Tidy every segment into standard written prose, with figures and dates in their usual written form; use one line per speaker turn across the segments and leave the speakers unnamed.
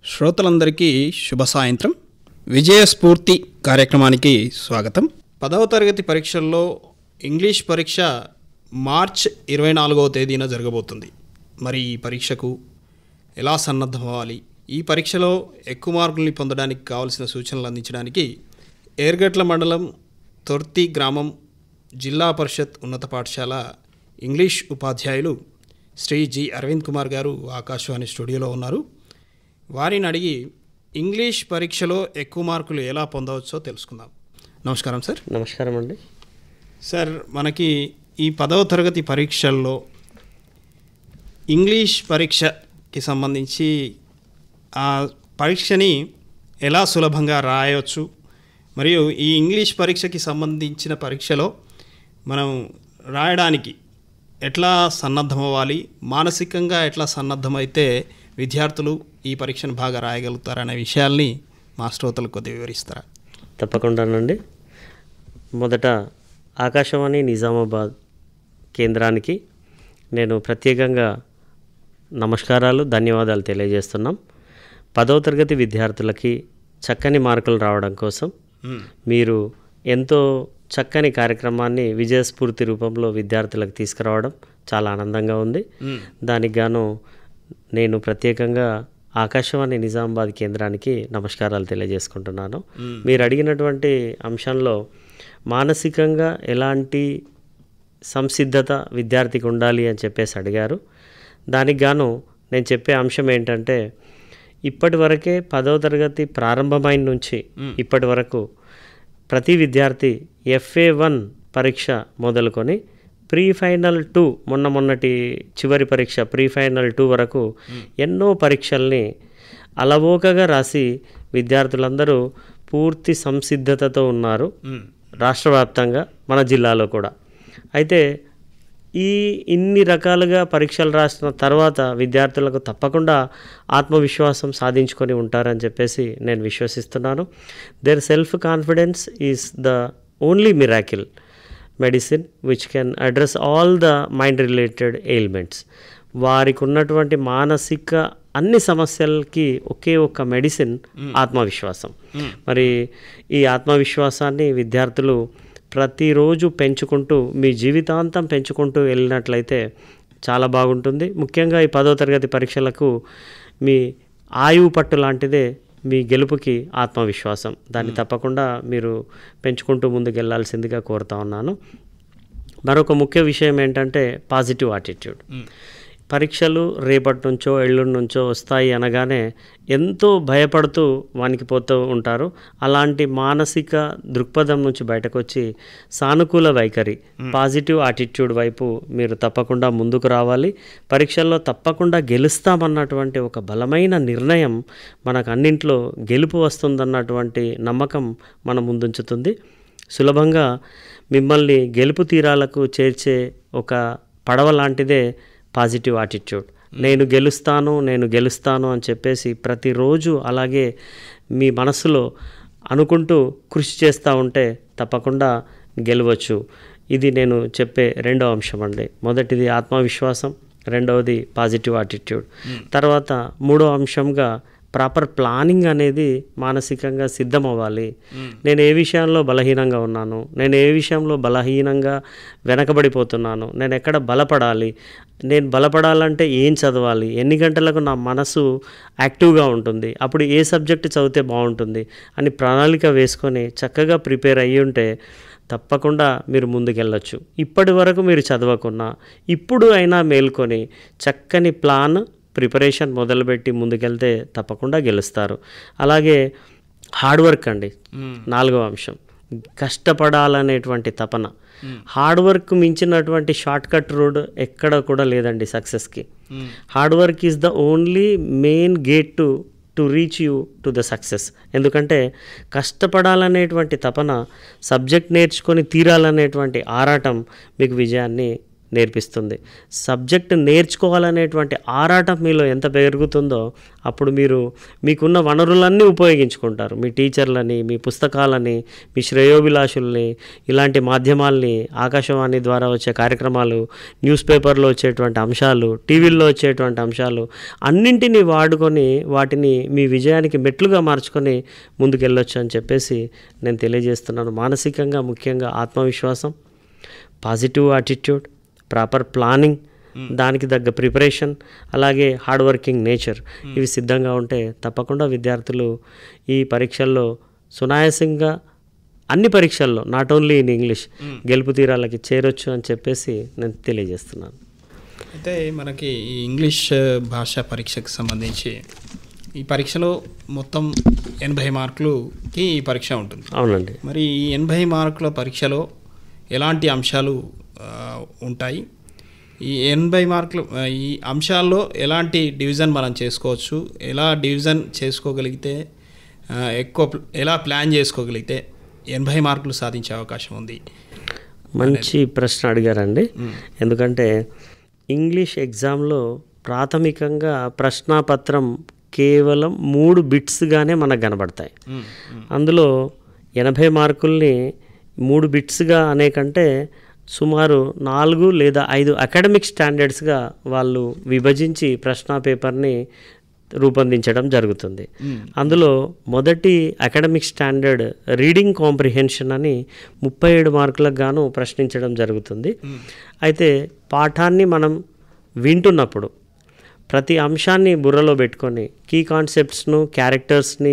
శ్రోతలందరికీ శుభ సాయంత్రం. విజయస్ఫూర్తి కార్యక్రమానికి స్వాగతం. 10వ తరగతి పరీక్షల్లో ఇంగ్లీష్ పరీక్ష మార్చ్ 24వ తేదీన జరగబోతుంది. మరి ఈ పరీక్షకు ఎలా సన్నద్ధం అవ్వాలి, ఈ పరీక్షలో ఎక్కువ మార్కుల్ని పొందడానికి కావాల్సిన సూచనలు అందించడానికి ఏర్గట్ల మండలం తొర్తి గ్రామం జిల్లా పరిషత్ ఉన్నత పాఠశాల ఇంగ్లీష్ ఉపాధ్యాయులు శ్రీ జి అరవింద్ కుమార్ గారు ఆకాశవాణి స్టూడియోలో ఉన్నారు. వారిని అడిగి ఇంగ్లీష్ పరీక్షలో ఎక్కువ మార్కులు ఎలా పొందవచ్చో తెలుసుకుందాం. నమస్కారం సార్.
నమస్కారం అండి.
సార్, మనకి ఈ 10వ తరగతి పరీక్షల్లో ఇంగ్లీష్ పరీక్షకి సంబంధించి ఆ పరీక్షని ఎలా సులభంగా రాయవచ్చు, మరియు ఈ ఇంగ్లీష్ పరీక్షకి సంబంధించిన పరీక్షలో మనం రాయడానికి ఎట్లా సన్నద్ధం అవ్వాలి, మానసికంగా ఎట్లా సన్నద్ధమైతే విద్యార్థులు ఈ పరీక్షను బాగా రాయగలుగుతారనే విషయాల్ని మా శ్రోతలకు కొద్దిగా వివరిస్తారా?
తప్పకుండానండి. మొదట ఆకాశవాణి నిజామాబాద్ కేంద్రానికి నేను ప్రత్యేకంగా నమస్కారాలు, ధన్యవాదాలు తెలియజేస్తున్నాం. 10వ తరగతి విద్యార్థులకి చక్కని మార్కులు రావడం కోసం మీరు ఎంతో చక్కని కార్యక్రమాన్ని విజయస్ఫూర్తి రూపంలో విద్యార్థులకు తీసుకురావడం చాలా ఆనందంగా ఉంది. దానికి గాను నేను ప్రత్యేకంగా ఆకాశవాణి నిజామాబాద్ కేంద్రానికి నమస్కారాలు తెలియజేసుకుంటున్నాను. మీరు అడిగినటువంటి అంశంలో మానసికంగా ఎలాంటి సంసిద్ధత విద్యార్థికి ఉండాలి అని చెప్పేసి అడిగారు. దానికి గాను నేను చెప్పే అంశం ఏంటంటే, ఇప్పటి వరకే 10వ తరగతి ప్రారంభమైన నుంచి ఇప్పటి వరకు ప్రతి విద్యార్థి FA1 పరీక్ష మొదలుకొని ప్రీ ఫైనల్ 2 మొన్నటి చివరి పరీక్ష ప్రీ ఫైనల్ 2 వరకు ఎన్నో పరీక్షల్ని అలవోకగా రాసి విద్యార్థులందరూ పూర్తి సంసిద్ధతతో ఉన్నారు, రాష్ట్ర వ్యాప్తంగా మన జిల్లాలో కూడా. అయితే ఇన్ని రకాలుగా పరీక్షలు రాసిన తర్వాత విద్యార్థులకు తప్పకుండా ఆత్మవిశ్వాసం సాధించుకొని ఉంటారని చెప్పేసి నేను విశ్వసిస్తున్నాను. Their self confidence is the only miracle medicine which can address all the mind related ailments. వారికి ఉన్నటువంటి మానసిక అన్ని సమస్యలకి ఒకే ఒక్క మెడిసిన్ ఆత్మవిశ్వాసం. మరి ఈ ఆత్మవిశ్వాసాన్ని విద్యార్థులు ప్రతిరోజు పెంచుకుంటూ మీ జీవితాంతం పెంచుకుంటూ వెళ్ళినట్లయితే చాలా బాగుంటుంది. ముఖ్యంగా ఈ 10వ తరగతి పరీక్షలకు మీ ఆయువు పట్టు లాంటిదే మీ గెలుపుకి ఆత్మవిశ్వాసం. దాన్ని తప్పకుండా మీరు పెంచుకుంటూ ముందుకు వెళ్ళాల్సిందిగా కోరుతా ఉన్నాను. మరొక ముఖ్య విషయం ఏంటంటే పాజిటివ్ యాటిట్యూడ్. పరీక్షలు రేపటి నుంచో ఎల్లుండి నుంచో వస్తాయి అనగానే ఎంతో భయపడుతూ వణికిపోతూ ఉంటారు. అలాంటి మానసిక దృక్పథం నుంచి బయటకు వచ్చి సానుకూల వైఖరి, పాజిటివ్ యాటిట్యూడ్ వైపు మీరు తప్పకుండా ముందుకు రావాలి. పరీక్షల్లో తప్పకుండా గెలుస్తామన్నటువంటి ఒక బలమైన నిర్ణయం మనకు అన్నింట్లో గెలుపు వస్తుందన్నటువంటి నమ్మకం మన ముందుంచుతుంది. సులభంగా మిమ్మల్ని గెలుపు తీరాలకు చేర్చే ఒక పడవ లాంటిదే పాజిటివ్ యాటిట్యూడ్. నేను గెలుస్తాను అని చెప్పేసి ప్రతిరోజు అలాగే మీ మనసులో అనుకుంటూ కృషి చేస్తూ ఉంటే తప్పకుండా గెలవచ్చు. ఇది నేను చెప్పే రెండవ అంశం అండి. మొదటిది ఆత్మవిశ్వాసం, రెండవది పాజిటివ్ యాటిట్యూడ్. తర్వాత మూడో అంశంగా ప్రాపర్ ప్లానింగ్ అనేది మానసికంగా సిద్ధం అవ్వాలి. నేను ఏ విషయంలో బలహీనంగా ఉన్నాను, నేను ఏ విషయంలో బలహీనంగా వెనకబడిపోతున్నాను, నేను ఎక్కడ బలపడాలి, నేను బలపడాలంటే ఏం చదవాలి, ఎన్ని గంటలకు నా మనసు యాక్టివ్గా ఉంటుంది, అప్పుడు ఏ సబ్జెక్టు చదివితే బాగుంటుంది అని ప్రణాళిక వేసుకొని చక్కగా ప్రిపేర్ అయ్యి ఉంటే తప్పకుండా మీరు ముందుకెళ్ళచ్చు. ఇప్పటి వరకు మీరు చదవకున్నా ఇప్పుడు అయినా మేల్కొని చక్కని ప్లాన్ ప్రిపరేషన్ మొదలుపెట్టి ముందుకెళ్తే తప్పకుండా గెలుస్తారు. అలాగే హార్డ్ వర్క్ అండి, 4వ అంశం. కష్టపడాలనేటువంటి తపన. హార్డ్ వర్క్ మించినటువంటి షార్ట్ కట్ రోడ్ ఎక్కడ కూడా లేదండి సక్సెస్కి. Hard work is the only main gate to reach you to the success. ఎందుకంటే కష్టపడాలనేటువంటి తపన, సబ్జెక్ట్ నేర్చుకొని తీరాలనేటువంటి ఆరాటం మీకు విజయాన్ని నేర్పిస్తుంది. సబ్జెక్ట్ నేర్చుకోవాలనేటువంటి ఆరాటం మీలో ఎంత పెరుగుతుందో అప్పుడు మీరు మీకున్న వనరులన్నీ ఉపయోగించుకుంటారు. మీ టీచర్లని, మీ పుస్తకాలని, మీ శ్రేయోభిలాషుల్ని, ఇలాంటి మాధ్యమాల్ని, ఆకాశవాణి ద్వారా వచ్చే కార్యక్రమాలు, న్యూస్ పేపర్లో వచ్చేటువంటి అంశాలు, టీవీల్లో వచ్చేటువంటి అంశాలు అన్నింటినీ వాడుకొని వాటిని మీ విజయానికి మెట్లుగా మార్చుకొని ముందుకెళ్ళొచ్చు అని చెప్పేసి నేను తెలియజేస్తున్నాను. మానసికంగా ముఖ్యంగా ఆత్మవిశ్వాసం, పాజిటివ్ యాటిట్యూడ్, ప్రాపర్ ప్లానింగ్, దానికి తగ్గ ప్రిపరేషన్, అలాగే హార్డ్ వర్కింగ్ నేచర్ ఇవి సిద్ధంగా ఉంటే తప్పకుండా విద్యార్థులు ఈ పరీక్షల్లో సునాయాసంగా అన్ని పరీక్షల్లో నాట్ ఓన్లీ ఇన్ ఇంగ్లీష్ గెలుపు తీరాలకి చేరొచ్చు అని చెప్పేసి నేను తెలియజేస్తున్నాను.
అయితే మనకి ఈ ఇంగ్లీష్ భాషా పరీక్షకు సంబంధించి ఈ పరీక్షలో మొత్తం 80 మార్కులకి ఈ పరీక్ష ఉంటుంది.
అవునండి.
మరి ఈ 80 మార్కుల పరీక్షలో ఎలాంటి అంశాలు ఉంటాయి? ఈ 80 మార్కులు ఈ అంశాల్లో ఎలాంటి డివిజన్ మనం చేసుకోవచ్చు? ఎలా డివిజన్ చేసుకోగలిగితే ఎలా ప్లాన్ చేసుకోగలిగితే 80 మార్కులు సాధించే అవకాశం ఉంది?
మంచి ప్రశ్న అడిగారండి. ఎందుకంటే ఇంగ్లీష్ ఎగ్జామ్లో ప్రాథమికంగా ప్రశ్నాపత్రం కేవలం 3 బిట్స్గానే మనకు కనబడతాయి. అందులో 80 మార్కుల్ని 3 బిట్స్గా అనేకంటే సుమారు 4 లేదా 5 అకాడమిక్ స్టాండర్డ్స్గా వాళ్ళు విభజించి ప్రశ్న పేపర్ని రూపొందించడం జరుగుతుంది. అందులో మొదటి అకాడమిక్ స్టాండర్డ్ రీడింగ్ కాంప్రిహెన్షన్ అని 37 మార్కులకు గాను ప్రశ్నించడం జరుగుతుంది. అయితే పాఠాన్ని మనం వింటున్నప్పుడు ప్రతి అంశాన్ని బుర్రలో పెట్టుకొని కీ కాన్సెప్ట్స్ను, క్యారెక్టర్స్ని,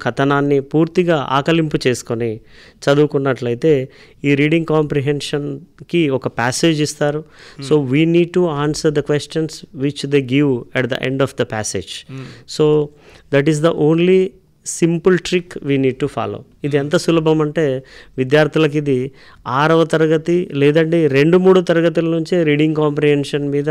కథనాన్ని పూర్తిగా ఆకలింపు చేసుకొని చదువుకున్నట్లయితే ఈ రీడింగ్ కాంప్రిహెన్షన్కి ఒక ప్యాసేజ్ ఇస్తారు. So we need to answer the questions which they give at the end of the passage. So that is the only simple trick we need to follow. ఇది ఎంత సులభం అంటే విద్యార్థులకు ఇది 6వ తరగతి లేదంటే 2-3 తరగతుల నుంచే రీడింగ్ కాంప్రిహెన్షన్ మీద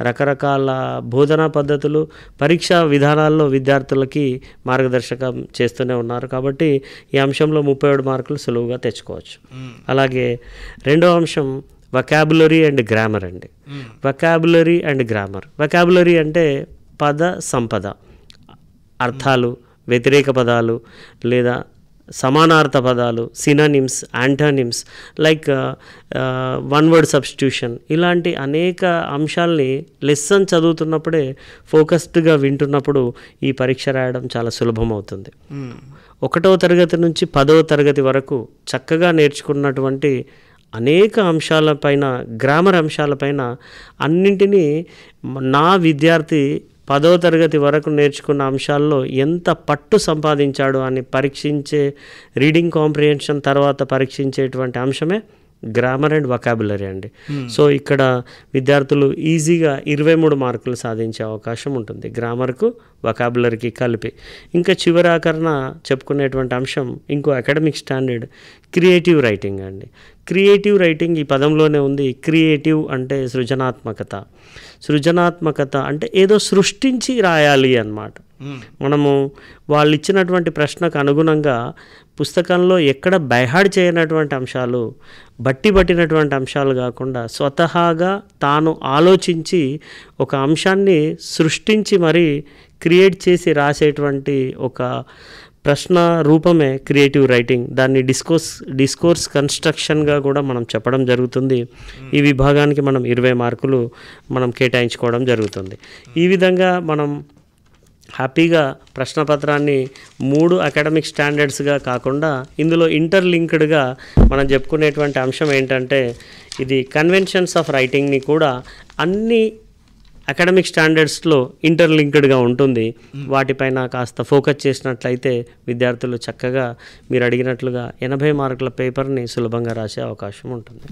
రకరకాల బోధనా పద్ధతులు, పరీక్షా విధానాల్లో విద్యార్థులకి మార్గదర్శకం చేస్తూనే ఉన్నారు. కాబట్టి ఈ అంశంలో 37 మార్కులు సులువుగా తెచ్చుకోవచ్చు. అలాగే రెండవ అంశం వొకాబులరీ అండ్ గ్రామర్ అండి. Vocabulary and grammar. వొకాబులరీ అంటే పద సంపద, అర్థాలు, వ్యతిరేక పదాలు లేదా సమానార్థ పదాలు, synonyms, antonyms, like one word substitution, ఇలాంటి అనేక అంశాలని లెసన్ చదువుతున్నప్పుడే ఫోకస్డ్గా వింటున్నప్పుడు ఈ పరీక్ష రాయడం చాలా సులభం అవుతుంది. 1వ తరగతి నుంచి 10వ తరగతి వరకు చక్కగా నేర్చుకున్నటువంటి అనేక అంశాలపైన, గ్రామర్ అంశాలపైన అన్నింటినీ నా విద్యార్థి 10వ తరగతి వరకు నేర్చుకున్న అంశాల్లో ఎంత పట్టు సంపాదించాడు అని పరీక్షించే, రీడింగ్ కాంప్రిహెన్షన్ తర్వాత పరీక్షించేటువంటి అంశమే గ్రామర్ అండ్ వొకాబులరీ అండి. సో ఇక్కడ విద్యార్థులు ఈజీగా 23 మార్కులు సాధించే అవకాశం ఉంటుంది గ్రామర్కు, వొకాబులరీకి కలిపి. ఇంకా చివరాకరణ చెప్పుకునేటువంటి అంశం ఇంకో అకాడమిక్ స్టాండర్డ్ క్రియేటివ్ రైటింగ్ అండి. క్రియేటివ్ రైటింగ్ ఈ పదంలోనే ఉంది. క్రియేటివ్ అంటే సృజనాత్మకత. సృజనాత్మకత అంటే ఏదో సృష్టించి రాయాలి అన్నమాట. మనము వాళ్ళు ఇచ్చినటువంటి ప్రశ్నకు అనుగుణంగా పుస్తకంలో ఎక్కడ బైహాడ్ చేయనటువంటి అంశాలు, పట్టినటువంటి అంశాలు కాకుండా స్వతహాగా తాను ఆలోచించి ఒక అంశాన్ని సృష్టించి మరీ క్రియేట్ చేసి రాసేటువంటి ఒక ప్రశ్న రూపమే క్రియేటివ్ రైటింగ్. దాన్ని డిస్కోర్స్ కన్స్ట్రక్షన్గా కూడా మనం చెప్పడం జరుగుతుంది. ఈ విభాగానికి మనం 20 మార్కులు మనం కేటాయించుకోవడం జరుగుతుంది. ఈ విధంగా మనం హ్యాపీగా ప్రశ్నపత్రాన్ని 3 అకాడమిక్ స్టాండర్డ్స్గా కాకుండా ఇందులో ఇంటర్లింక్డ్గా మనం చెప్పుకునేటువంటి అంశం ఏంటంటే ఇది కన్వెన్షన్స్ ఆఫ్ రైటింగ్ని కూడా అన్ని అకాడమిక్ స్టాండర్డ్స్లో ఇంటర్లింక్డ్గా ఉంటుంది. వాటిపైన కాస్త ఫోకస్ చేసినట్లయితే విద్యార్థులు చక్కగా మీరు అడిగినట్లుగా 80 మార్కుల పేపర్ని సులభంగా రాసే అవకాశం ఉంటుంది.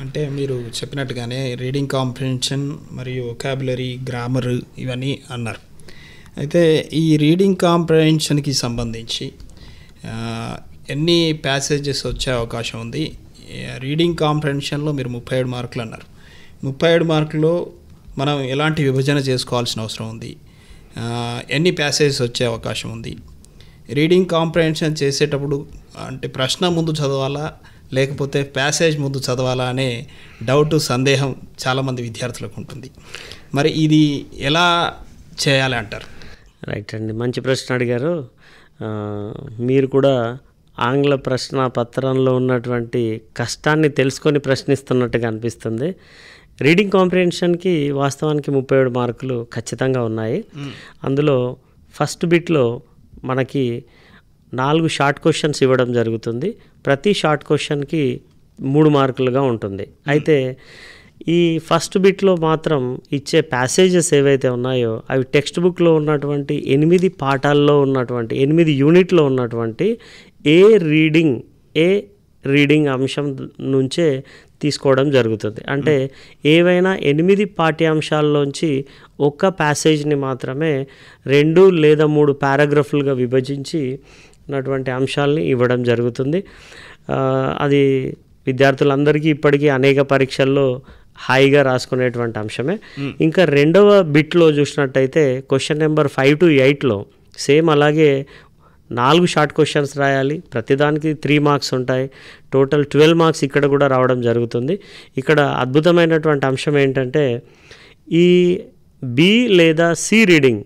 అంటే మీరు చెప్పినట్టుగానే రీడింగ్ కాంప్రిహెన్షన్ మరియు వొకాబులరీ, గ్రామర్ ఇవన్నీ అన్నారు. అయితే ఈ రీడింగ్ కాంప్రిహెన్షన్కి సంబంధించి ఎన్ని ప్యాసేజెస్ వచ్చే అవకాశం ఉంది? రీడింగ్ కాంప్రిహెన్షన్లో మీరు 37 మార్కులు అన్నారు. 37 మార్కుల్లో మనం ఎలాంటి విభజన చేసుకోవాల్సిన అవసరం ఉంది? ఎన్ని ప్యాసేజెస్ వచ్చే అవకాశం ఉంది? రీడింగ్ కాంప్రిహెన్షన్ చేసేటప్పుడు అంటే ప్రశ్న ముందు చదవాలా లేకపోతే ప్యాసేజ్ ముందు చదవాలా అనే డౌట్ సందేహం చాలామంది విద్యార్థులకు ఉంటుంది. మరి ఇది ఎలా చేయాలి అంటారు?
రైట్ అండి, మంచి ప్రశ్న అడిగారు. మీరు కూడా ఆంగ్ల ప్రశ్న పత్రంలో ఉన్నటువంటి కష్టాన్ని తెలుసుకొని ప్రశ్నిస్తున్నట్టుగా అనిపిస్తుంది. రీడింగ్ కాంప్రిహెన్షన్కి వాస్తవానికి 37 మార్కులు ఖచ్చితంగా ఉన్నాయి. అందులో ఫస్ట్ బిట్లో మనకి 4 షార్ట్ క్వశ్చన్స్ ఇవ్వడం జరుగుతుంది. ప్రతి షార్ట్ క్వశ్చన్కి 3 మార్కులుగా ఉంటుంది. అయితే ఈ ఫస్ట్ బిట్లో మాత్రం ఇచ్చే ప్యాసేజెస్ ఏవైతే ఉన్నాయో అవి టెక్స్ట్ బుక్లో ఉన్నటువంటి 8 పాఠాల్లో ఉన్నటువంటి 8 యూనిట్లో ఉన్నటువంటి ఏ రీడింగ్ అంశం నుంచే తీసుకోవడం జరుగుతుంది. అంటే ఏవైనా 8 పాఠ్యాంశాల్లోంచి ఒక్క ప్యాసేజ్ని మాత్రమే 2 లేదా 3 పారాగ్రాఫ్లుగా విభజించి ఉన్నటువంటి అంశాలని ఇవ్వడం జరుగుతుంది. అది విద్యార్థులందరికీ ఇప్పటికీ అనేక పరీక్షల్లో హాయిగా రాసుకునేటువంటి అంశమే. ఇంకా రెండవ బిట్లో చూసినట్టయితే క్వశ్చన్ నెంబర్ 5 to 8లో సేమ్ అలాగే 4 షార్ట్ క్వశ్చన్స్ రాయాలి. ప్రతిదానికి 3 మార్క్స్ ఉంటాయి. టోటల్ 12 మార్క్స్ ఇక్కడ కూడా రావడం జరుగుతుంది. ఇక్కడ అద్భుతమైనటువంటి అంశం ఏంటంటే ఈ బి లేదా సి రీడింగ్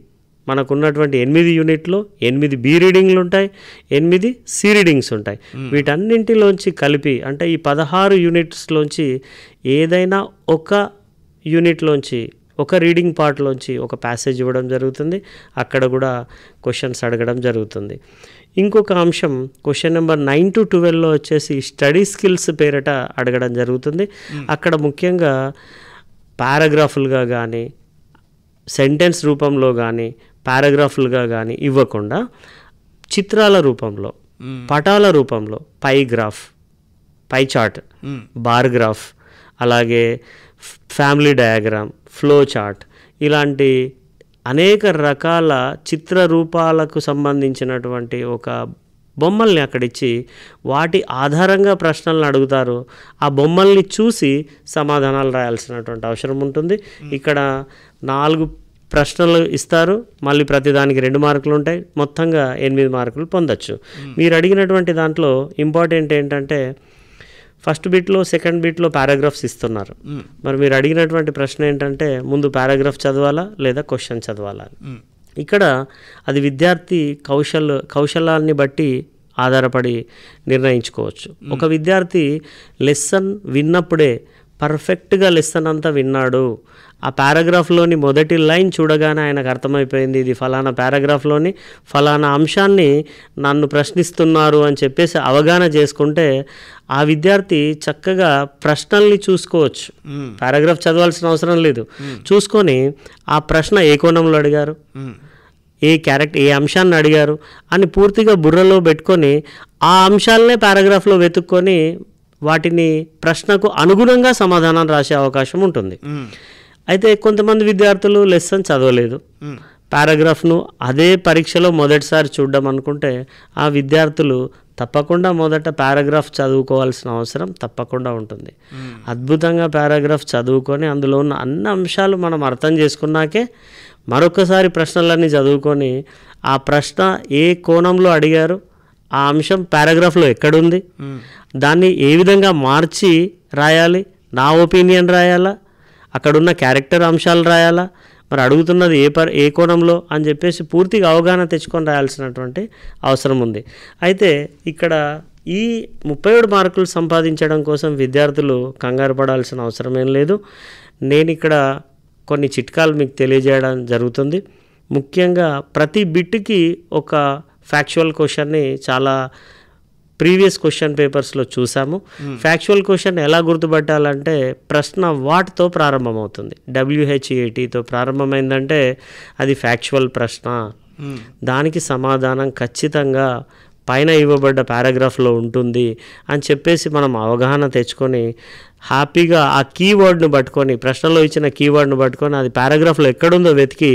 మనకున్నటువంటి 8 యూనిట్లో 8 బి రీడింగ్లు ఉంటాయి, 8 సి రీడింగ్స్ ఉంటాయి. వీటన్నింటిలోంచి కలిపి అంటే ఈ 16 యూనిట్స్లోంచి ఏదైనా ఒక యూనిట్లోంచి ఒక రీడింగ్ పార్ట్లోంచి ఒక ప్యాసేజ్ ఇవ్వడం జరుగుతుంది. అక్కడ కూడా క్వశ్చన్స్ అడగడం జరుగుతుంది. ఇంకొక అంశం క్వశ్చన్ నెంబర్ 9 to 12లో వచ్చేసి స్టడీ స్కిల్స్ పేరిట అడగడం జరుగుతుంది. అక్కడ ముఖ్యంగా పారాగ్రాఫులుగా కానీ సెంటెన్స్ రూపంలో కానీ పారాగ్రాఫులుగా కానీ ఇవ్వకుండా చిత్రాల రూపంలో పటాల రూపంలో పై చార్ట్, బార్ గ్రాఫ్, అలాగే ఫ్యామిలీ డయాగ్రామ్, ఫ్లో చార్ట్ ఇలాంటి అనేక రకాల చిత్ర రూపాలకు సంబంధించినటువంటి ఒక బొమ్మల్ని అక్కడిచ్చి వాటి ఆధారంగా ప్రశ్నలను అడుగుతారు. ఆ బొమ్మల్ని చూసి సమాధానాలు రాయాల్సినటువంటి అవసరం ఉంటుంది. ఇక్కడ 4 ప్రశ్నలు ఇస్తారు. మళ్ళీ ప్రతిదానికి 2 మార్కులు ఉంటాయి. మొత్తంగా 8 మార్కులు పొందొచ్చు. మీరు అడిగినటువంటి దాంట్లో ఇంపార్టెంట్ ఏంటంటే ఫస్ట్ బిట్లో సెకండ్ బిట్లో పారాగ్రాఫ్స్ ఇస్తున్నారు. మరి మీరు అడిగినటువంటి ప్రశ్న ఏంటంటే ముందు పారాగ్రాఫ్ చదవాలా లేదా క్వశ్చన్ చదవాలా? ఇక్కడ అది విద్యార్థి కౌశలాన్ని బట్టి ఆధారపడి నిర్ణయించుకోవచ్చు. ఒక విద్యార్థి లెసన్ విన్నప్పుడే పర్ఫెక్ట్గా లెసన్ అంతా విన్నాడు, ఆ పారాగ్రాఫ్లోని మొదటి లైన్ చూడగానే ఆయనకు అర్థమైపోయింది ఇది ఫలానా పారాగ్రాఫ్లోని ఫలానా అంశాన్ని నన్ను ప్రశ్నిస్తున్నారు అని చెప్పేసి అవగాహన చేసుకుంటే ఆ విద్యార్థి చక్కగా ప్రశ్నల్ని చూసుకోవచ్చు. పారాగ్రాఫ్ చదవాల్సిన అవసరం లేదు. చూసుకొని ఆ ప్రశ్న ఏ కోణంలో అడిగారు, ఏ అంశాన్ని అడిగారు అని పూర్తిగా బుర్రలో పెట్టుకొని ఆ అంశాలనే పారాగ్రాఫ్లో వెతుక్కొని వాటిని ప్రశ్నకు అనుగుణంగా సమాధానం రాసే అవకాశం ఉంటుంది. అయితే కొంతమంది విద్యార్థులు లెసన్ చదవలేదు, పారాగ్రాఫ్ను అదే పరీక్షలో మొదటిసారి చూడడం అనుకుంటే ఆ విద్యార్థులు తప్పకుండా మొదట పారాగ్రాఫ్ చదువుకోవాల్సిన అవసరం తప్పకుండా ఉంటుంది. అద్భుతంగా పారాగ్రాఫ్ చదువుకొని అందులో ఉన్న అన్ని అంశాలు మనం అర్థం చేసుకున్నాకే మరొకసారి ప్రశ్నలన్నీ చదువుకొని ఆ ప్రశ్న ఏ కోణంలో అడిగారు, ఆ అంశం పారాగ్రాఫ్లో ఎక్కడుంది, దాన్ని ఏ విధంగా మార్చి రాయాలి, నా ఒపీనియన్ రాయాలా, అక్కడున్న క్యారెక్టర్ అంశాలు రాయాలా, మరి అడుగుతున్నది ఏ కోణంలో అని చెప్పేసి పూర్తిగా అవగాహన తెచ్చుకొని రాయాల్సినటువంటి అవసరం ఉంది. అయితే ఇక్కడ ఈ 37 మార్కులు సంపాదించడం కోసం విద్యార్థులు కంగారు పడాల్సిన అవసరం ఏం లేదు. నేను ఇక్కడ కొన్ని చిట్కాలు మీకు తెలియజేయడం జరుగుతుంది. ముఖ్యంగా ప్రతి బిట్కి ఒక ఫ్యాక్చువల్ క్వశ్చన్ని చాలా ప్రీవియస్ క్వశ్చన్ పేపర్స్లో చూసాము. ఫ్యాక్చువల్ క్వశ్చన్ ఎలా గుర్తుపట్టాలంటే ప్రశ్న వాట్తో ప్రారంభమవుతుంది. WHATతో ప్రారంభమైందంటే అది ఫ్యాక్చువల్ ప్రశ్న. దానికి సమాధానం ఖచ్చితంగా పైన ఇవ్వబడ్డ పారాగ్రాఫ్లో ఉంటుంది అని చెప్పేసి మనం అవగాహన తెచ్చుకొని హ్యాపీగా ఆ కీవర్డ్ను పట్టుకొని ప్రశ్నలో ఇచ్చిన కీవర్డ్ను పట్టుకొని అది పారాగ్రాఫ్లో ఎక్కడుందో వెతికి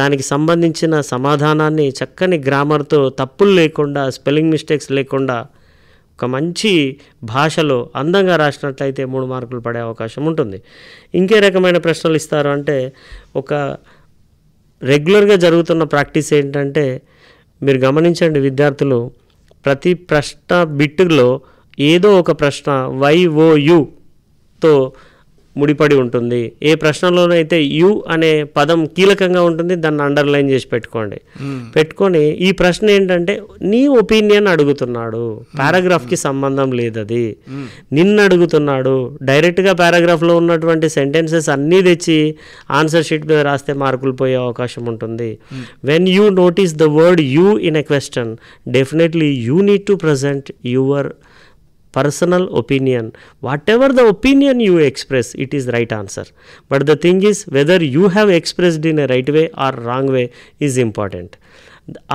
దానికి సంబంధించిన సమాధానాన్ని చక్కని గ్రామర్తో తప్పులు లేకుండా స్పెల్లింగ్ మిస్టేక్స్ లేకుండా ఒక మంచి భాషలో అందంగా రాసినట్లయితే 3 మార్కులు పడే అవకాశం ఉంటుంది. ఇంకే రకమైన ప్రశ్నలు ఇస్తారు అంటే ఒక రెగ్యులర్గా జరుగుతున్న ప్రాక్టీస్ ఏంటంటే మీరు గమనించండి విద్యార్థులు ప్రతి ప్రశ్న బిట్టులో ఏదో ఒక ప్రశ్న YOUతో ముడిపడి ఉంటుంది. ఏ ప్రశ్నలోనైతే యు అనే పదం కీలకంగా ఉంటుంది, దాన్ని అండర్లైన్ చేసి పెట్టుకోండి. పెట్టుకొని ఈ ప్రశ్న ఏంటంటే నీ ఒపీనియన్ అడుగుతున్నాడు, పారాగ్రాఫ్కి సంబంధం లేదు, అది నిన్ను అడుగుతున్నాడు. డైరెక్ట్గా పారాగ్రాఫ్లో ఉన్నటువంటి సెంటెన్సెస్ అన్నీ తెచ్చి ఆన్సర్ షీట్ మీద రాస్తే మార్కులు పోయే అవకాశం ఉంటుంది. When you notice the word you in a question, definitely you need to present your personal opinion. Whatever the opinion you express, it is right answer. But the thing is, whether you have expressed in a right way or wrong way is important.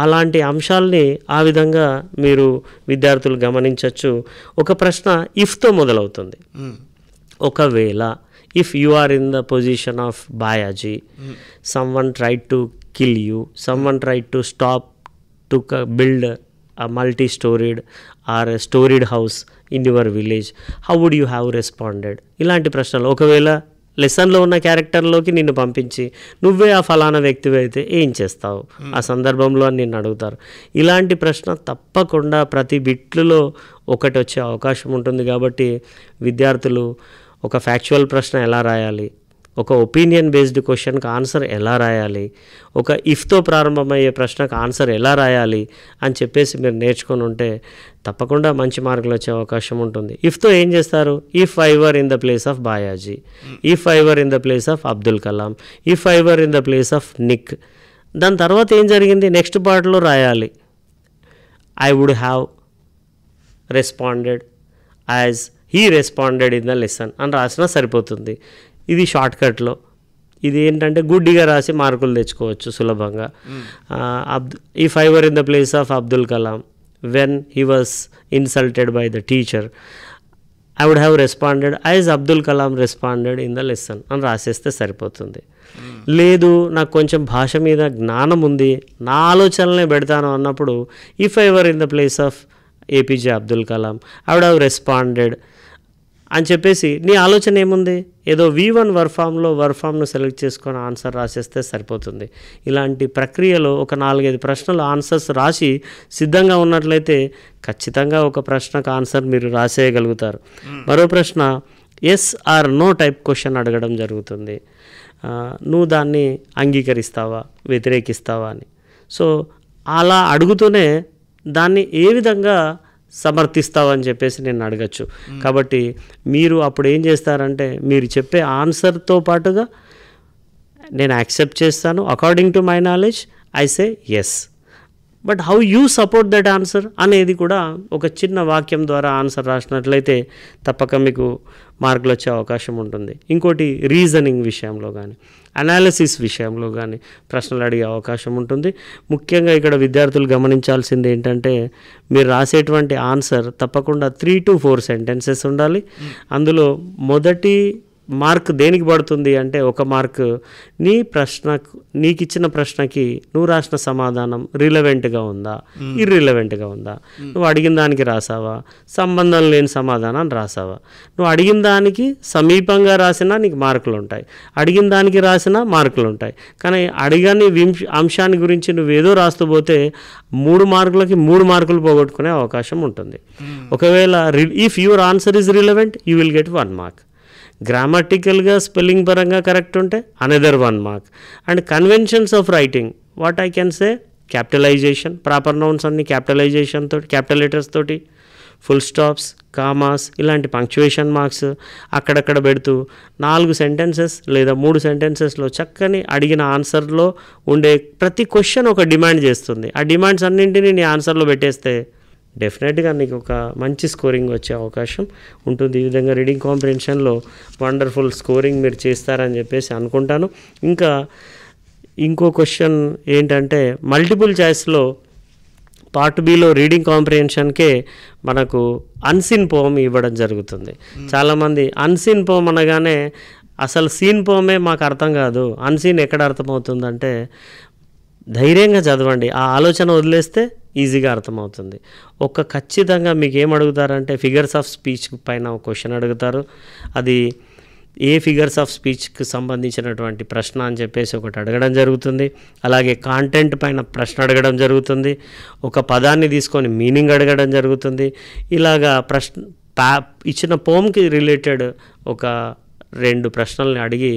అలాంటి అంశాలని ఆ విధంగా మీరు విద్యార్థులు గమనించవచ్చు. ఒక ప్రశ్న ఇఫ్తో మొదలవుతుంది. ఒకవేళ if you are in the position of Bayaji, someone tried to kill you, someone tried to stop to build a multi-storied or a storied house in your village, how would you have responded? ఇలాంటి ప్రశ్నలు. ఒకవేళ లెసన్లో ఉన్న క్యారెక్టర్లోకి నిన్ను పంపించి నువ్వే ఆ ఫలానా వ్యక్తివి అయితే ఏం చేస్తావు ఆ సందర్భంలో అని నిన్ను అడుగుతారు. ఇలాంటి ప్రశ్న తప్పకుండా ప్రతి బిట్లలో ఒకటి వచ్చే అవకాశం ఉంటుంది. కాబట్టి విద్యార్థులు ఒక ఫ్యాక్చువల్ ప్రశ్న ఎలా రాయాలి, ఒక ఒపీనియన్ బేస్డ్ క్వశ్చన్కి ఆన్సర్ ఎలా రాయాలి, ఒక ఇఫ్తో ప్రారంభమయ్యే ప్రశ్నకు ఆన్సర్ ఎలా రాయాలి అని చెప్పేసి మీరు నేర్చుకొని ఉంటే తప్పకుండా మంచి మార్కులు వచ్చే అవకాశం ఉంటుంది. ఇఫ్తో ఏం చేస్తారు? If I were in the place of Bayaji, if I were in the place of Abdul Kalam, if I were in the place of Nick. దాని తర్వాత ఏం జరిగింది నెక్స్ట్ పార్ట్లో రాయాలి. I would have responded as he responded in the lesson అని రాసినా సరిపోతుంది. ఇది షార్ట్కట్లో. ఇది ఏంటంటే గుడ్డిగా రాసి మార్కులు తెచ్చుకోవచ్చు సులభంగా. If I were in the place of Abdul Kalam when he was insulted by the teacher, I would have responded as Abdul Kalam responded in the lesson అని రాసేస్తే సరిపోతుంది. లేదు నాకు కొంచెం భాష మీద జ్ఞానం ఉంది, నా ఆలోచనలే పెడతాను అన్నప్పుడు if I were in the place of APJ Abdul Kalam I would have responded అని చెప్పేసి నీ ఆలోచన ఏముంది, ఏదో V1 వర్ఫామ్ను సెలెక్ట్ చేసుకొని ఆన్సర్ రాసేస్తే సరిపోతుంది. ఇలాంటి ప్రక్రియలో ఒక 4-5 ప్రశ్నలు ఆన్సర్స్ రాసి సిద్ధంగా ఉన్నట్లయితే ఖచ్చితంగా ఒక ప్రశ్నకు ఆన్సర్ మీరు రాసేయగలుగుతారు. మరో ప్రశ్న yes or no type question అడగడం జరుగుతుంది. నువ్వు దాన్ని అంగీకరిస్తావా వ్యతిరేకిస్తావా అని. సో అలా అడుగుతూనే దాన్ని ఏ విధంగా సమర్థిస్తావని చెప్పేసి నేను అడగచ్చు. కాబట్టి మీరు అప్పుడు ఏం చేస్తారంటే మీరు చెప్పే ఆన్సర్తో పాటుగా నేను యాక్సెప్ట్ చేస్తాను, according to my knowledge I say yes, but how you support that answer అనేది కూడా ఒక చిన్న వాక్యం ద్వారా ఆన్సర్ రాసినట్లయితే తప్పక మీకు మార్కులు వచ్చే అవకాశం ఉంటుంది. ఇంకోటి రీజనింగ్ విషయంలో కానీ అనాలిసిస్ విషయంలో కానీ ప్రశ్నలు అడిగే అవకాశం ఉంటుంది. ముఖ్యంగా ఇక్కడ విద్యార్థులు గమనించాల్సింది ఏంటంటే మీరు రాసేటువంటి ఆన్సర్ తప్పకుండా 3 to 4 సెంటెన్సెస్ ఉండాలి. అందులో మొదటి మార్క్ దేనికి పడుతుంది అంటే ఒక మార్క్ నీ ప్రశ్నకు నీకు ఇచ్చిన ప్రశ్నకి నువ్వు రాసిన సమాధానం రిలవెంట్గా ఉందా ఇర్రిలవెంట్గా ఉందా, నువ్వు అడిగిన దానికి రాసావా సంబంధం లేని సమాధానం రాసావా, నువ్వు అడిగిన దానికి సమీపంగా రాసినా నీకు మార్కులు ఉంటాయి, అడిగిన దానికి రాసినా మార్కులు ఉంటాయి. కానీ అడిగని అంశాన్ని గురించి నువ్వేదో రాస్తూ పోతే 3 మార్కులకి 3 మార్కులు పోగొట్టుకునే అవకాశం ఉంటుంది. ఒకవేళ if your answer is relevant you will get 1 mark. గ్రామటికల్గా స్పెల్లింగ్ పరంగా కరెక్ట్ ఉంటే another 1 mark. And conventions of writing what I can say capitalisation, proper nouns అన్ని క్యాపిటలైజేషన్ తోటి క్యాపిటల్ లెటర్స్ తోటి, ఫుల్ స్టాప్స్ కామాస్ ఇలాంటి పంక్చువేషన్ మార్క్స్ అక్కడక్కడ పెడుతూ 4 sentences లేదా 3 సెంటెన్సెస్లో చక్కని అడిగిన ఆన్సర్లో ఉండే ప్రతి క్వశ్చన్ ఒక డిమాండ్ చేస్తుంది. ఆ డిమాండ్స్ అన్నింటినీ నీ ఆన్సర్లో పెట్టేస్తే డెఫినెట్గా నీకు ఒక మంచి స్కోరింగ్ వచ్చే అవకాశం ఉంటుంది. ఈ విధంగా రీడింగ్ కాంప్రిహెన్షన్లో వండర్ఫుల్ స్కోరింగ్ మీరు చేస్తారని చెప్పేసి అనుకుంటాను. ఇంకా ఇంకో క్వశ్చన్ ఏంటంటే మల్టిపుల్ చాయిస్లో పార్ట్ బిలో రీడింగ్ కాంప్రిహెన్షన్కే మనకు అన్సీన్ పోమ్ ఇవ్వడం జరుగుతుంది. చాలామంది అన్సీన్ పోమ్ అనగానే అసలు సీన్ పోమే మాకు అర్థం కాదు, అన్సీన్ ఎక్కడ అర్థమవుతుందంటే ధైర్యంగా చదవండి, ఆ ఆలోచన వదిలేస్తే ఈజీగా అర్థమవుతుంది. ఖచ్చితంగా మీకు ఏం అడుగుతారంటే ఫిగర్స్ ఆఫ్ స్పీచ్ పైన ఒక క్వశ్చన్ అడుగుతారు. అది ఏ ఫిగర్స్ ఆఫ్ స్పీచ్కి సంబంధించినటువంటి ప్రశ్న అని చెప్పేసి ఒకటి అడగడం జరుగుతుంది. అలాగే కాంటెంట్ పైన ప్రశ్న అడగడం జరుగుతుంది. ఒక పదాన్ని తీసుకొని మీనింగ్ అడగడం జరుగుతుంది. ఇలాగా ఇచ్చిన పోమ్కి రిలేటెడ్ ఒక 2 ప్రశ్నల్ని అడిగి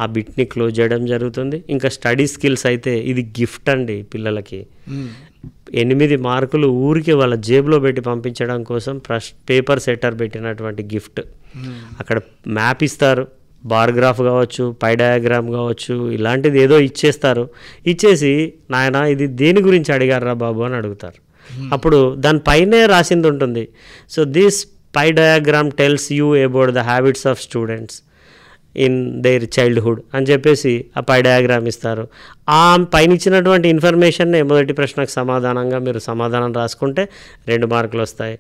ఆ బిట్ని క్లోజ్ చేయడం జరుగుతుంది. ఇంకా స్టడీ స్కిల్స్ అయితే ఇది గిఫ్ట్ అండి పిల్లలకి. 8 మార్కులు ఊరికి వాళ్ళ జేబులో పెట్టి పంపించడం కోసం పేపర్ సెట్టర్ పెట్టినటువంటి గిఫ్ట్. అక్కడ మ్యాప్ ఇస్తారు, బార్ గ్రాఫ్ కావచ్చు, పై డయాగ్రామ్ కావచ్చు, ఇలాంటిది ఏదో ఇచ్చేస్తారు. ఇచ్చేసి నాయన ఇది దేని గురించి అడిగారా బాబు అని అడుగుతారు. అప్పుడు దానిపైనే రాసింది ఉంటుంది. So this pie diagram tells you about the habits of students in their childhood అని చెప్పేసి ఆ పై డయాగ్రామ్ ఇస్తారు. ఆ పైన ఇచ్చినటువంటి ఇన్ఫర్మేషన్నే మొదటి ప్రశ్నకు సమాధానంగా మీరు సమాధానం రాసుకుంటే 2 మార్కులు వస్తాయి.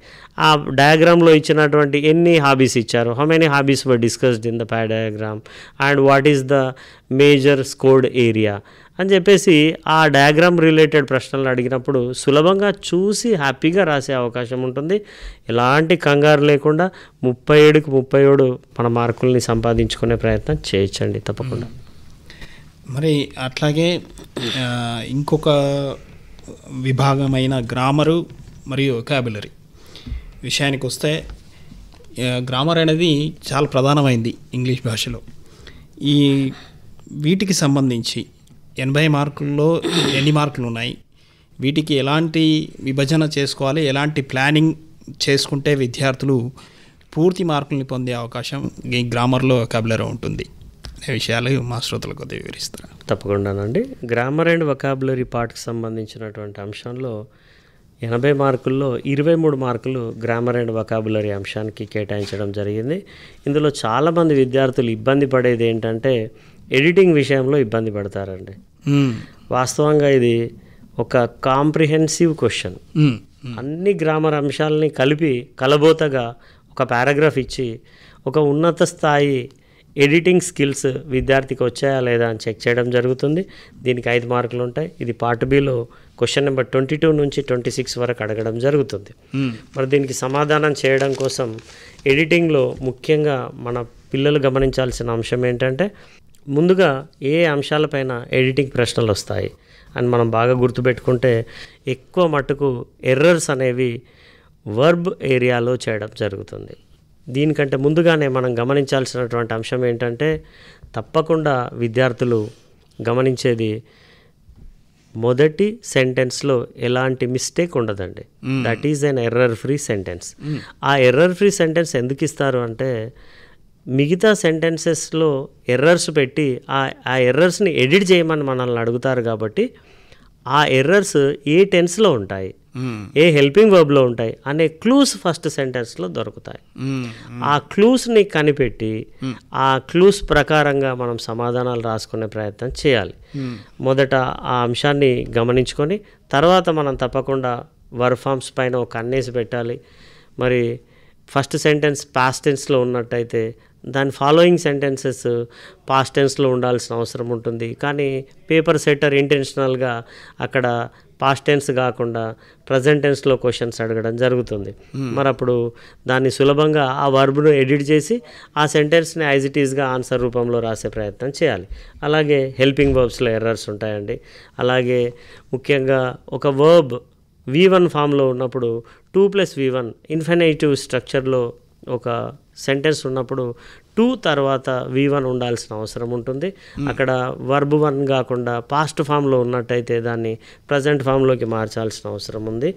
ఆ డయాగ్రామ్లో ఇచ్చినటువంటి ఎన్ని హాబీస్ ఇచ్చారు, how many hobbies were discussed in the pie diagram and what is the major scored area అని చెప్పేసి ఆ డయాగ్రామ్ రిలేటెడ్ ప్రశ్నలు అడిగినప్పుడు సులభంగా చూసి హ్యాపీగా రాసే అవకాశం ఉంటుంది. ఎలాంటి కంగారు లేకుండా 37కి 37 మన మార్కుల్ని సంపాదించుకునే ప్రయత్నం చేయొచ్చండి తప్పకుండా.
మరి అట్లాగే ఇంకొక విభాగమైన గ్రామరు మరియు వొకాబులరీ విషయానికి వస్తే, గ్రామర్ అనేది చాలా ప్రధానమైంది ఇంగ్లీష్ భాషలో. వీటికి సంబంధించి 80 మార్కుల్లో ఎన్ని మార్కులు ఉన్నాయి, వీటికి ఎలాంటి విభజన చేసుకోవాలి, ఎలాంటి ప్లానింగ్ చేసుకుంటే విద్యార్థులు పూర్తి మార్కుల్ని పొందే అవకాశం ఈ గ్రామర్లో వొకాబులరీ ఉంటుంది అనే విషయాలు మా శ్రోతలకు కొద్దిగా వివరిస్తారు.
తప్పకుండానండి. గ్రామర్ అండ్ వొకాబులరీ పార్ట్కి సంబంధించినటువంటి అంశంలో 80 మార్కుల్లో 23 మార్కులు గ్రామర్ అండ్ వొకాబులరీ అంశానికి కేటాయించడం జరిగింది. ఇందులో చాలామంది విద్యార్థులు ఇబ్బంది పడేది ఏంటంటే ఎడిటింగ్ విషయంలో ఇబ్బంది పడతారండి. వాస్తవంగా ఇది ఒక కాంప్రిహెన్సివ్ క్వశ్చన్. అన్ని గ్రామర్ అంశాలని కలిపి కలబోతగా ఒక పారాగ్రాఫ్ ఇచ్చి ఒక ఉన్నత స్థాయి ఎడిటింగ్ స్కిల్స్ విద్యార్థికి వచ్చాయా లేదా అని చెక్ చేయడం జరుగుతుంది. దీనికి 5 మార్కులు ఉంటాయి. ఇది పార్ట్ బిలో క్వశ్చన్ నెంబర్ 22 నుంచి 26 వరకు అడగడం జరుగుతుంది. మరి దీనికి సమాధానం చేయడం కోసం ఎడిటింగ్లో ముఖ్యంగా మన పిల్లలు గమనించాల్సిన అంశం ఏంటంటే, ముందుగా ఏ అంశాలపైన ఎడిటింగ్ ప్రశ్నలు వస్తాయి అని మనం బాగా గుర్తుపెట్టుకుంటే ఎక్కువ మట్టుకు ఎర్రర్స్ అనేవి వర్బ్ ఏరియాలో చేయడం జరుగుతుంది. దీనికంటే ముందుగానే మనం గమనించాల్సినటువంటి అంశం ఏంటంటే, తప్పకుండా విద్యార్థులు గమనించేది మొదటి సెంటెన్స్లో ఎలాంటి మిస్టేక్ ఉండదండి. That is an error free sentence. ఆ ఎర్రర్ ఫ్రీ సెంటెన్స్ ఎందుకు ఇస్తారు అంటే, మిగతా సెంటెన్సెస్లో ఎర్రర్స్ పెట్టి ఆ ఎర్రర్స్ని ఎడిట్ చేయమని మనల్ని అడుగుతారు. కాబట్టి ఆ ఎర్రర్స్ ఏ టెన్స్లో ఉంటాయి, ఏ హెల్పింగ్ వర్బ్లో ఉంటాయి అనే క్లూస్ ఫస్ట్ సెంటెన్స్లో దొరుకుతాయి. ఆ క్లూస్ని కనిపెట్టి ఆ క్లూస్ ప్రకారంగా మనం సమాధానాలు రాసుకునే ప్రయత్నం చేయాలి. మొదట ఆ అంశాన్ని గమనించుకొని తర్వాత మనం తప్పకుండా వర్బ్ ఫార్మ్స్ పైన ఒక కన్నేసి పెట్టాలి. మరి ఫస్ట్ సెంటెన్స్ పాస్ట్ టెన్స్లో ఉన్నట్టయితే దాని ఫాలోయింగ్ సెంటెన్సెస్ పాస్ట్ టెన్స్లో ఉండాల్సిన అవసరం ఉంటుంది. కానీ పేపర్ సెట్టర్ ఇంటెన్షనల్గా అక్కడ పాస్ట్ టెన్స్ కాకుండా ప్రజెంట్ టెన్స్లో క్వశ్చన్స్ అడగడం జరుగుతుంది. మరి అప్పుడు దాన్ని సులభంగా ఆ వర్బ్ను ఎడిట్ చేసి ఆ సెంటెన్స్ని యాజ్ ఇట్ ఈస్గా ఆన్సర్ రూపంలో రాసే ప్రయత్నం చేయాలి. అలాగే హెల్పింగ్ వర్బ్స్లో ఎర్రర్స్ ఉంటాయండి. అలాగే ముఖ్యంగా ఒక వర్బ్ V1 ఫామ్లో ఉన్నప్పుడు 2+V1 ఇన్ఫినిటివ్ స్ట్రక్చర్లో ఒక సెంటెన్స్ ఉన్నప్పుడు 2 తర్వాత V1 ఉండాల్సిన అవసరం ఉంటుంది. అక్కడ వర్బ్ 1 కాకుండా పాస్ట్ ఫామ్లో ఉన్నట్టయితే దాన్ని ప్రజెంట్ ఫామ్లోకి మార్చాల్సిన అవసరం ఉంది.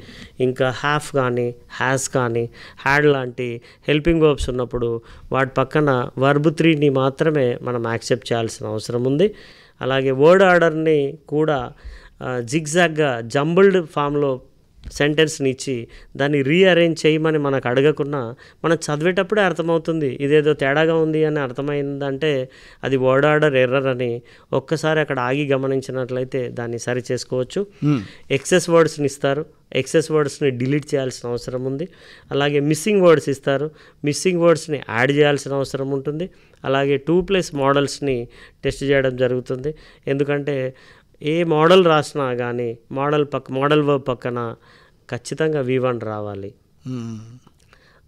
ఇంకా హ్యావ్ కానీ హ్యాస్ కానీ హ్యాడ్ లాంటి హెల్పింగ్ వర్బ్స్ ఉన్నప్పుడు వాటి పక్కన వర్బ్ 3ని మాత్రమే మనం యాక్సెప్ట్ చేయాల్సిన అవసరం ఉంది. అలాగే వర్డ్ ఆర్డర్ని కూడా జిగ్జాగ్గా జంబుల్డ్ ఫామ్లో సెంటెన్స్ని ఇచ్చి దాన్ని రీఅరేంజ్ చేయమని మనకు అడగకుండా మనం చదివేటప్పుడే అర్థమవుతుంది ఇదేదో తేడాగా ఉంది అని అర్థమైందంటే అది వర్డ్ ఆర్డర్ ఎర్రర్ అని ఒక్కసారి అక్కడ ఆగి గమనించినట్లయితే దాన్ని సరి చేసుకోవచ్చు. ఎక్సెస్ వర్డ్స్ని ఇస్తారు, ఎక్సెస్ వర్డ్స్ని డిలీట్ చేయాల్సిన అవసరం ఉంది. అలాగే మిస్సింగ్ వర్డ్స్ ఇస్తారు, మిస్సింగ్ వర్డ్స్ని యాడ్ చేయాల్సిన అవసరం ఉంటుంది. అలాగే 2+ మోడల్స్ని టెస్ట్ చేయడం జరుగుతుంది. ఎందుకంటే ఏ మోడల్ రాసినా కానీ మోడల్ వర్బ్ పక్కన ఖచ్చితంగా V1 రావాలి.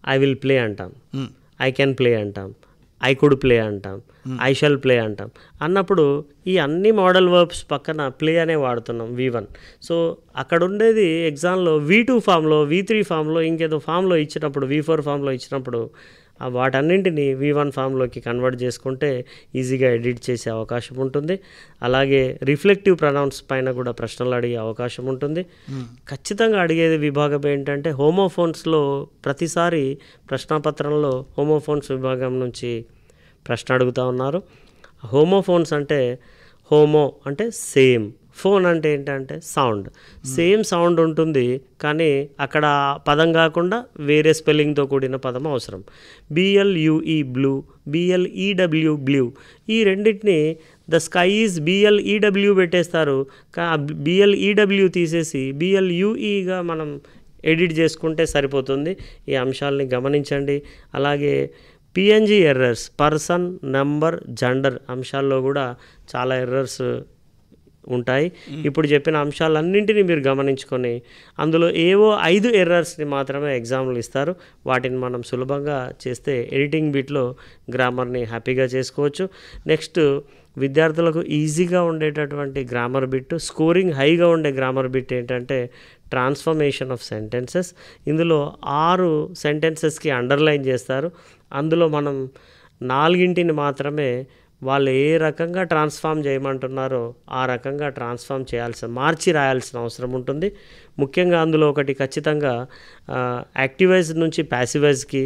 ఐ విల్ ప్లే అంటాం, ఐ కెన్ ప్లే అంటాం, ఐ కుడ్ ప్లే అంటాం, ఐ షల్ ప్లే అంటాం. అన్నప్పుడు ఈ అన్ని మోడల్ వర్బ్స్ పక్కన ప్లే అనే వాడుతున్నాం V1. సో అక్కడ ఉండేది ఎగ్జామ్లో V2 ఫామ్లో, V3 ఫామ్లో, ఇంకేదో ఫామ్లో ఇచ్చినప్పుడు, V4 ఫామ్లో ఇచ్చినప్పుడు వాటన్నింటినీ V1 ఫామ్లోకి కన్వర్ట్ చేసుకుంటే ఈజీగా ఎడిట్ చేసే అవకాశం ఉంటుంది. అలాగే రిఫ్లెక్టివ్ ప్రొనౌన్స్ పైన కూడా ప్రశ్నలు అడిగే అవకాశం ఉంటుంది. ఖచ్చితంగా అడిగేది విభాగం ఏంటంటే హోమోఫోన్స్లో ప్రతిసారి ప్రశ్నాపత్రంలో హోమోఫోన్స్ విభాగం నుంచి ప్రశ్న అడుగుతూ ఉన్నారు. హోమోఫోన్స్ అంటే హోమో అంటే సేమ్, ఫోన్ అంటే ఏంటంటే సౌండ్. సేమ్ సౌండ్ ఉంటుంది కానీ అక్కడ పదం కాకుండా వేరే స్పెల్లింగ్తో కూడిన పదం అవసరం. BLUE బ్లూ, BLEW బ్లూ, ఈ రెండింటిని ద స్కై ఈజ్ BLEW పెట్టేస్తారు. BLEW తీసేసి BLUEగా మనం ఎడిట్ చేసుకుంటే సరిపోతుంది. ఈ అంశాలని గమనించండి. అలాగే PNG errors, person, number, gender అంశాల్లో కూడా చాలా ఎర్రర్స్ ఉంటాయి. ఇప్పుడు చెప్పిన అంశాలన్నింటినీ మీరు గమనించుకొని అందులో ఏవో 5 ఎర్రర్స్ని మాత్రమే ఎగ్జామ్లు ఇస్తారు. వాటిని మనం సులభంగా చేస్తే ఎడిటింగ్ బిట్లో గ్రామర్ని హ్యాపీగా చేసుకోవచ్చు. నెక్స్ట్ విద్యార్థులకు ఈజీగా ఉండేటటువంటి గ్రామర్ బిట్, స్కోరింగ్ హైగా ఉండే గ్రామర్ బిట్ ఏంటంటే ట్రాన్స్ఫర్మేషన్ ఆఫ్ సెంటెన్సెస్. ఇందులో 6 సెంటెన్సెస్కి అండర్లైన్ చేస్తారు. అందులో మనం 4 మాత్రమే వాళ్ళు ఏ రకంగా ట్రాన్స్ఫార్మ్ చేయమంటున్నారో ఆ రకంగా ట్రాన్స్ఫార్మ్ మార్చి రాయాల్సిన అవసరం ఉంటుంది. ముఖ్యంగా అందులో ఒకటి ఖచ్చితంగా యాక్టివైజ్ నుంచి ప్యాసివైజ్కి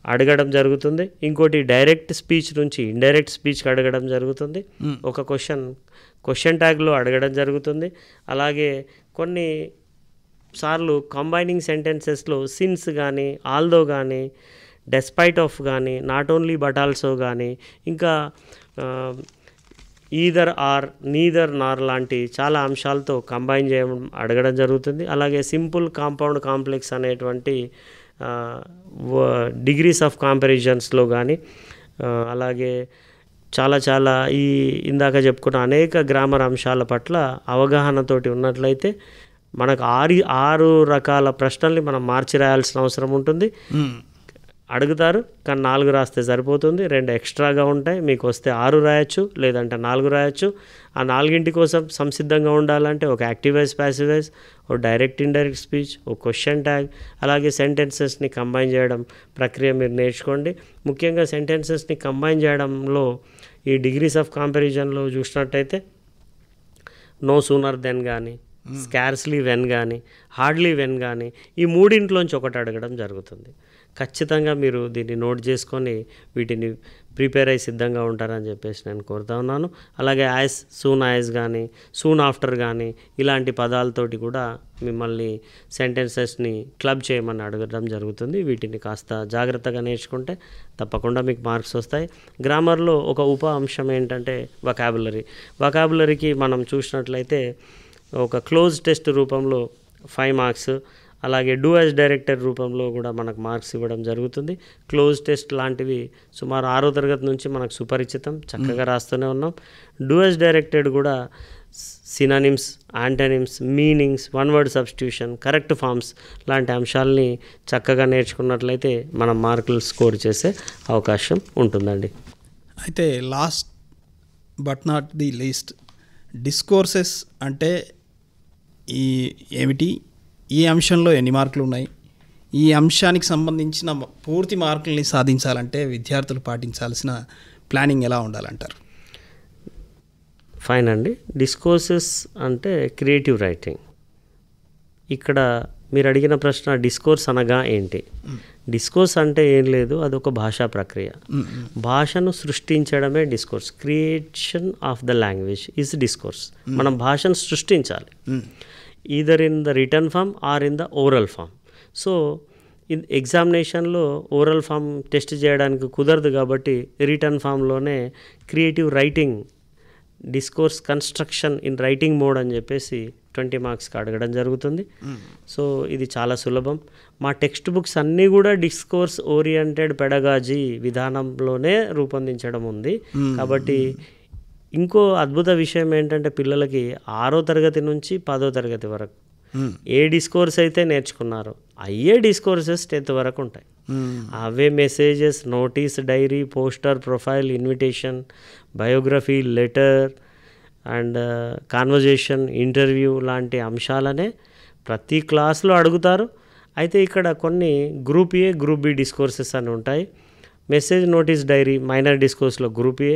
అడగడం జరుగుతుంది. ఇంకోటి డైరెక్ట్ స్పీచ్ నుంచి ఇండైరెక్ట్ స్పీచ్కి అడగడం జరుగుతుంది. ఒక క్వశ్చన్ ట్యాగ్లో అడగడం జరుగుతుంది. అలాగే కొన్ని సార్లు కంబైనింగ్ సెంటెన్సెస్లో సిన్స్ కానీ, ఆల్దో కానీ, డెస్పైట్ ఆఫ్ కానీ, నాట్ ఓన్లీ బట్ ఆల్సో కానీ, ఇంకా ఈదర్ ఆర్, నీదర్ నార్ లాంటి చాలా అంశాలతో కంబైన్ చేయడం అడగడం జరుగుతుంది. అలాగే సింపుల్, కాంపౌండ్, కాంప్లెక్స్ అనేటువంటి డిగ్రీస్ ఆఫ్ కంపారిజన్స్లో కానీ, అలాగే చాలా ఈ ఇందాక చెప్పుకున్న అనేక గ్రామర్ అంశాల పట్ల అవగాహనతోటి ఉన్నట్లయితే మనకు 6 రకాల ప్రశ్నల్ని మనం మార్చి రాయాల్సిన అవసరం ఉంటుంది. అడుగుతారు కానీ 4 రాస్తే సరిపోతుంది. 2 ఎక్స్ట్రాగా ఉంటాయి. మీకు వస్తే 6 రాయొచ్చు, లేదంటే 4 రాయొచ్చు. ఆ 4 కోసం సంసిద్ధంగా ఉండాలంటే ఒక యాక్టివైజ్, ప్యాసివైజ్, ఓ డైరెక్ట్, ఇండైరెక్ట్ స్పీచ్, ఓ క్వశ్చన్ ట్యాగ్, అలాగే సెంటెన్సెస్ని కంబైన్ చేయడం ప్రక్రియ మీరు నేర్చుకోండి. ముఖ్యంగా సెంటెన్సెస్ని కంబైన్ చేయడంలో ఈ డిగ్రీస్ ఆఫ్ కంపారిజన్లో చూసినట్టయితే నో సూనర్ దెన్ కానీ, స్కార్స్లీ వెన్ కానీ, హార్డ్లీ వెన్ కానీ, ఈ 3 ఒకటి అడగడం జరుగుతుంది. ఖచ్చితంగా మీరు దీన్ని నోట్ చేసుకొని వీటిని ప్రిపేర్ అయ్యి సిద్ధంగా ఉంటారని చెప్పేసి నేను కోరుతా ఉన్నాను. అలాగే సూన్ యాజ్ కానీ, సూన్ ఆఫ్టర్ కానీ ఇలాంటి పదాలతోటి కూడా మిమ్మల్ని సెంటెన్సెస్ని క్లబ్ చేయమని అడగడం జరుగుతుంది. వీటిని కాస్త జాగ్రత్తగా నేర్చుకుంటే తప్పకుండా మీకు మార్క్స్ వస్తాయి. గ్రామర్లో ఒక ఉప అంశం ఏంటంటే వొకాబులరీకి మనం చూసినట్లయితే ఒక క్లోజ్ టెస్ట్ రూపంలో 5 మార్క్స్, అలాగే డూ యాజ్ డైరెక్టర్ రూపంలో కూడా మనకు మార్క్స్ ఇవ్వడం జరుగుతుంది. క్లోజ్ టెస్ట్ లాంటివి సుమారు 6వ తరగతి నుంచి మనకు సుపరిచితం, చక్కగా రాస్తూనే ఉన్నాం. డూ యాజ్ డైరెక్టెడ్ కూడా synonyms, antonyms, meanings, one word substitution, correct forms లాంటి అంశాలని చక్కగా నేర్చుకున్నట్లయితే మనం మార్కులు స్కోర్ చేసే అవకాశం ఉంటుందండి.
అయితే last but not the least, discourses అంటే ఏమిటి, ఈ అంశంలో ఎన్ని మార్కులు ఉన్నాయి, ఈ అంశానికి సంబంధించిన పూర్తి మార్కుల్ని సాధించాలంటే విద్యార్థులు పాటించాల్సిన ప్లానింగ్ ఎలా ఉండాలంటారు?
ఫైన్ అండి. డిస్కోర్సెస్ అంటే క్రియేటివ్ రైటింగ్. ఇక్కడ మీరు అడిగిన ప్రశ్న డిస్కోర్స్ అనగా ఏంటి? డిస్కోర్స్ అంటే ఏం లేదు, అదొక భాషా ప్రక్రియ. భాషను సృష్టించడమే discourse. Creation of the language is discourse. మనం భాషను సృష్టించాలి, either in the written form or in the oral form. So ఎగ్జామినేషన్లో ఓరల్ ఫామ్ టెస్ట్ చేయడానికి కుదరదు కాబట్టి రిటర్న్ ఫామ్లోనే creative writing, discourse construction in writing mode అని చెప్పేసి 20 మార్క్స్కి అడగడం జరుగుతుంది. సో ఇది చాలా సులభం. మా టెక్స్ట్ బుక్స్ అన్నీ కూడా డిస్కోర్స్ ఓరియంటెడ్ పెడగాజీ విధానంలోనే రూపొందించడం ఉంది. కాబట్టి ఇంకో అద్భుత విషయం ఏంటంటే పిల్లలకి 6వ తరగతి నుంచి 10వ తరగతి వరకు ఏ డిస్కోర్స్ అయితే నేర్చుకున్నారో అయ్యే డిస్కోర్సెస్ 10th వరకు ఉంటాయి. అవే messages notice, diary, poster, profile, invitation, biography, letter and conversation, interview లాంటి అంశాలనే ప్రతి క్లాస్లో అడుగుతారు. అయితే ఇక్కడ కొన్ని group A, group B discourses అని ఉంటాయి. మెసేజ్, నోటీస్, డైరీ మైనర్ డిస్కోర్స్లో group A,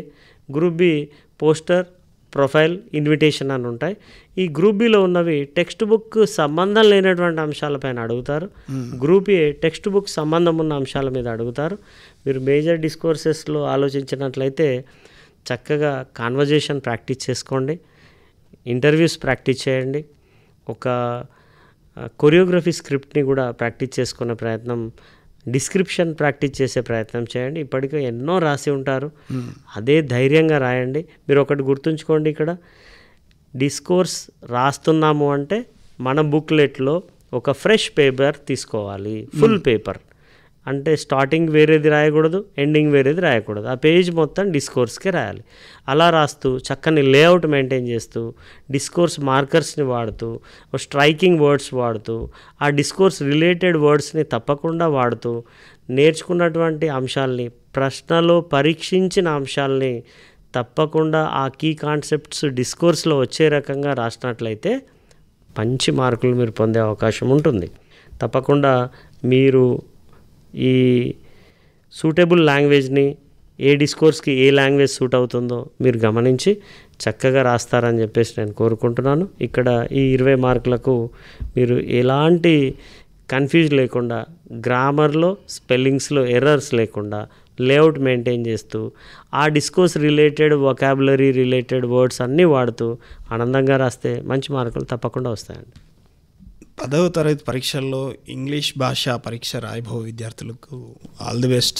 group B poster, profile, invitation అని ఉంటాయి. ఈ గ్రూప్ బిలో ఉన్నవి టెక్స్ట్ బుక్ సంబంధం లేనటువంటి అంశాలపైన అడుగుతారు. గ్రూప్ ఏ టెక్స్ట్ బుక్ సంబంధం ఉన్న అంశాల మీద అడుగుతారు. మీరు మేజర్ డిస్కోర్సెస్లో ఆలోచించినట్లయితే చక్కగా కాన్వర్జేషన్ ప్రాక్టీస్ చేసుకోండి, ఇంటర్వ్యూస్ ప్రాక్టీస్ చేయండి, ఒక కొరియోగ్రఫీ స్క్రిప్ట్ని కూడా ప్రాక్టీస్ చేసుకునే ప్రయత్నం, డిస్క్రిప్షన్ ప్రాక్టీస్ చేసే ప్రయత్నం చేయండి. ఇప్పటికే ఎన్నో రాసి ఉంటారు, అదే ధైర్యంగా రాయండి. మీరు ఒకటి గుర్తుంచుకోండి, ఇక్కడ డిస్కోర్స్ రాస్తున్నాము అంటే మన బుక్లెట్లో ఒక ఫ్రెష్ పేపర్ తీసుకోవాలి, ఫుల్ పేపర్. అంటే స్టార్టింగ్ వేరేది రాయకూడదు, ఎండింగ్ వేరేది రాయకూడదు. ఆ పేజ్ మొత్తం డిస్కోర్స్కే రాయాలి. అలా రాస్తూ చక్కని లేఅవుట్ మెయింటైన్ చేస్తూ డిస్కోర్స్ మార్కర్స్ని వాడుతూ స్ట్రైకింగ్ వర్డ్స్ వాడుతూ ఆ డిస్కోర్స్ రిలేటెడ్ వర్డ్స్ని తప్పకుండా వాడుతూ నేర్చుకున్నటువంటి అంశాలని, ప్రశ్నలో పరీక్షించిన అంశాలని తప్పకుండా ఆ కీ కాన్సెప్ట్స్ డిస్కోర్స్లో వచ్చే రకంగా రాసినట్లయితే మంచి మార్కులు మీరు పొందే అవకాశం ఉంటుంది. తప్పకుండా మీరు ఈ సూటబుల్ లాంగ్వేజ్ని, ఏ డిస్కోర్స్కి ఏ లాంగ్వేజ్ సూట్ అవుతుందో మీరు గమనించి చక్కగా రాస్తారని చెప్పేసి నేను కోరుకుంటున్నాను. ఇక్కడ ఈ 20 మార్కులకు మీరు ఎలాంటి కన్ఫ్యూజ్ లేకుండా, గ్రామర్లో స్పెల్లింగ్స్లో ఎర్రర్స్ లేకుండా లేఅవుట్ మెయింటైన్ చేస్తూ ఆ discourse related vocabulary related words అన్నీ వాడుతూ ఆనందంగా రాస్తే మంచి మార్కులు తప్పకుండా వస్తాయండి.
10వ తరగతి పరీక్షల్లో ఇంగ్లీష్ భాష పరీక్ష రాయబో విద్యార్థులకు ఆల్ ది బెస్ట్,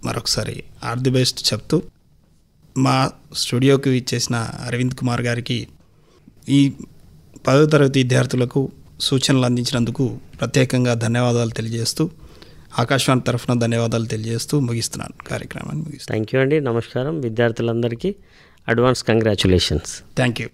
మరొకసారి ఆల్ ది బెస్ట్ చెప్తూ మా స్టూడియోకి ఇచ్చేసిన అరవింద్ కుమార్ గారికి ఈ 10వ తరగతి విద్యార్థులకు సూచనలు అందించినందుకు ప్రత్యేకంగా ధన్యవాదాలు తెలియజేస్తూ, ఆకాశవాణి తరఫున ధన్యవాదాలు తెలియజేస్తూ ముగిస్తున్నాను కార్యక్రమాన్ని.
థ్యాంక్ యూ అండి. నమస్కారం. విద్యార్థులందరికీ అడ్వాన్స్ కంగ్రాచులేషన్స్.
Thank you.